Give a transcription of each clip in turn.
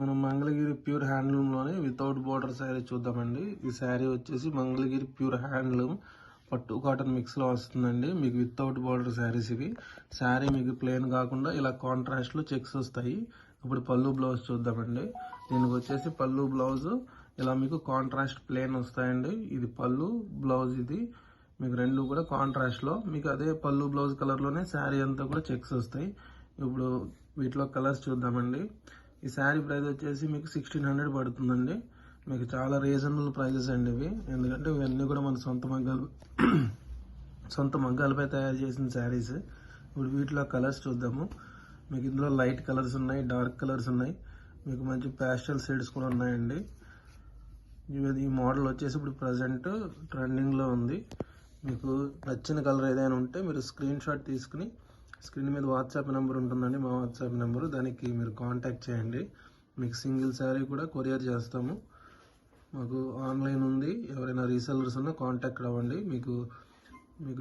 మనం మంగళగిరి ప్యూర్ హ్యాండ్లూమ్లోనే without border sari చూద్దామండి. ఈ శారీ వచ్చేసి మంగళగిరి ప్యూర్ హ్యాండ్లూమ్ పట్టు కాటన్ మిక్స్లో వస్తుందండి. మీకు వితౌట్ బోర్డర్ శారీస్ ఇవి. శారీ మీకు ప్లెయిన్ కాకుండా ఇలా కాంట్రాస్ట్లో చెక్స్ వస్తాయి. ఇప్పుడు పళ్ళు బ్లౌజ్ చూద్దామండి. దీనికి వచ్చేసి పళ్ళు బ్లౌజ్ ఇలా మీకు కాంట్రాస్ట్ ప్లెయిన్ వస్తాయండి. ఇది పళ్ళు బ్లౌజ్, ఇది మీకు రెండు కూడా కాంట్రాస్ట్లో. మీకు అదే పళ్ళు బ్లౌజ్ కలర్లోనే శారీ అంతా కూడా చెక్స్ వస్తాయి. ఇప్పుడు వీటిలో కలర్స్ చూద్దామండి. ఈ శారీ ప్రైస్ వచ్చేసి మీకు 1600 పడుతుందండి. మీకు చాలా రీజనబుల్ ప్రైజెస్ అండి ఇవి. ఎందుకంటే ఇవన్నీ కూడా మన సొంత మగ్గాలపై తయారు చేసిన శారీస్. ఇప్పుడు వీటిలో కలర్స్ చూద్దాము. మీకు ఇందులో లైట్ కలర్స్ ఉన్నాయి, డార్క్ కలర్స్ ఉన్నాయి, మీకు మంచి ప్యాస్టల్ షేడ్స్ కూడా ఉన్నాయండి. ఈ మోడల్ వచ్చేసి ఇప్పుడు ప్రజెంట్ ట్రెండింగ్లో ఉంది. మీకు నచ్చిన కలర్ ఏదైనా ఉంటే మీరు స్క్రీన్ షాట్ తీసుకుని స్క్రీన్ మీద వాట్సాప్ నెంబర్ ఉంటుందండి, మా వాట్సాప్ నెంబరు, దానికి మీరు కాంటాక్ట్ చేయండి. మీకు సింగిల్ శారీ కూడా కొరియర్ చేస్తాము. మాకు ఆన్లైన్ ఉంది. ఎవరైనా రీసెల్లర్స్ ఉన్నా కాంటాక్ట్ అవ్వండి. మీకు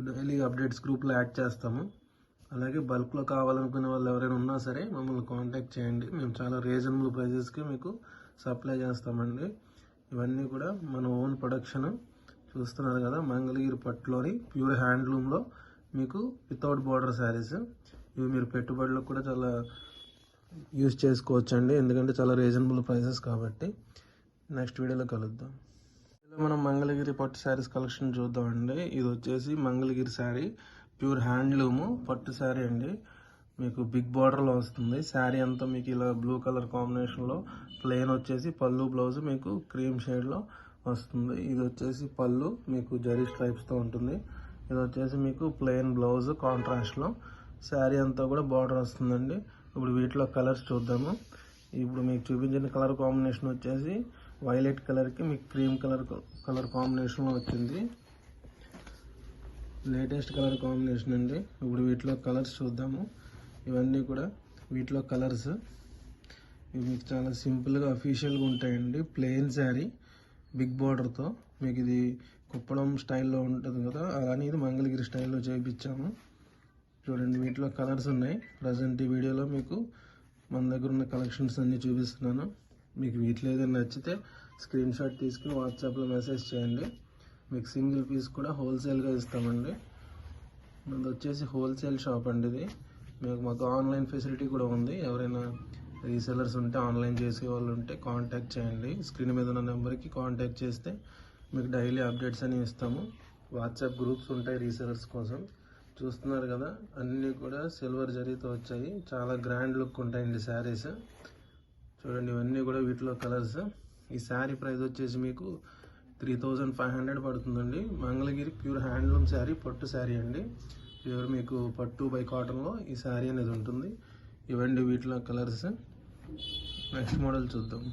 డైలీ అప్డేట్స్ గ్రూప్లో యాడ్ చేస్తాము. అలాగే బల్క్లో కావాలనుకునే వాళ్ళు ఎవరైనా ఉన్నా సరే మమ్మల్ని కాంటాక్ట్ చేయండి. మేము చాలా రీజనబుల్ ప్రైజెస్కి మీకు సప్లై చేస్తామండి. ఇవన్నీ కూడా మన ఓన్ ప్రొడక్షన్. చూస్తున్నారు కదా, మంగళగిరి పట్టులోని ప్యూర్ హ్యాండ్లూమ్లో మీకు వితౌట్ బోర్డర్ శారీస్. ఇవి మీరు పెట్టుబడులకు కూడా చాలా యూజ్ చేసుకోవచ్చండి, ఎందుకంటే చాలా రీజనబుల్ ప్రైసెస్ కాబట్టి. నెక్స్ట్ వీడియోలో కలుద్దాం. మనం మంగళగిరి పట్టు శారీస్ కలెక్షన్ చూద్దామండి. ఇది వచ్చేసి మంగళగిరి శారీ ప్యూర్ హ్యాండ్లూము పట్టు శారీ అండి. మీకు బిగ్ బార్డర్లో వస్తుంది. శారీ అంతా మీకు ఇలా బ్లూ కలర్ కాంబినేషన్లో, ప్లెయిన్ వచ్చేసి పళ్ళు బ్లౌజ్ మీకు క్రీమ్ షేడ్లో వస్తుంది. ఇది వచ్చేసి పళ్ళు మీకు జరీ స్ట్రైప్స్తో ఉంటుంది. ఇది వచ్చేసి మీకు ప్లెయిన్ బ్లౌజ్ కాంట్రాస్ట్లో. శారీ అంతా కూడా బార్డర్ వస్తుందండి. ఇప్పుడు వీటిలో కలర్స్ చూద్దాము. ఇప్పుడు మీకు చూపించిన కలర్ కాంబినేషన్ వచ్చేసి వైలెట్ కలర్కి మీకు క్రీమ్ కలర్ కాంబినేషన్లో వచ్చింది. లేటెస్ట్ కలర్ కాంబినేషన్ అండి. ఇప్పుడు వీటిలో కలర్స్ చూద్దాము. ఇవన్నీ కూడా వీటిలో కలర్స్. ఇవి మీకు చాలా సింపుల్గా అఫీషియల్గా ఉంటాయండి. ప్లెయిన్ శారీ బిగ్ బార్డర్తో. మీకు ఇది కుప్పడం స్టైల్లో ఉంటుంది కదా, అలానే ఇది మంగళగిరి స్టైల్లో చేయించాము. చూడండి, వీటిలో కలర్స్ ఉన్నాయి. ప్రజెంట్ ఈ వీడియోలో మీకు మన దగ్గర ఉన్న కలెక్షన్స్ అన్నీ చూపిస్తున్నాను. మీకు వీటిలో ఏదైనా నచ్చితే స్క్రీన్ షాట్ తీసుకుని వాట్సాప్లో మెసేజ్ చేయండి. మీకు సింగిల్ పీస్ కూడా హోల్సేల్గా ఇస్తామండి. మనది వచ్చేసి హోల్సేల్ షాప్ అండి ఇది. మాకు ఆన్లైన్ ఫెసిలిటీ కూడా ఉంది. ఎవరైనా రీసెలర్స్ ఉంటే, ఆన్లైన్ చేసే వాళ్ళు ఉంటే కాంటాక్ట్ చేయండి. స్క్రీన్ మీద ఉన్న నెంబర్కి కాంటాక్ట్ చేస్తే మీకు డైలీ అప్డేట్స్ అని ఇస్తాము. వాట్సాప్ గ్రూప్స్ ఉంటాయి రీసెలర్స్ కోసం. చూస్తున్నారు కదా, అన్నీ కూడా సిల్వర్ జరీతో వచ్చాయి. చాలా గ్రాండ్ లుక్ ఉంటాయండి శారీస్. చూడండి, ఇవన్నీ కూడా వీటిలో కలర్స్. ఈ శారీ ప్రైస్ వచ్చేసి మీకు 3500 పడుతుందండి. మంగళగిరి ప్యూర్ హ్యాండ్లూమ్ శారీ పట్టు శారీ అండి. ప్యూర్ మీకు పట్టు బై కాటన్లో ఈ శారీ అనేది ఉంటుంది. ఇవండి వీటిలో కలర్స్. నెక్స్ట్ మోడల్ చూద్దాం.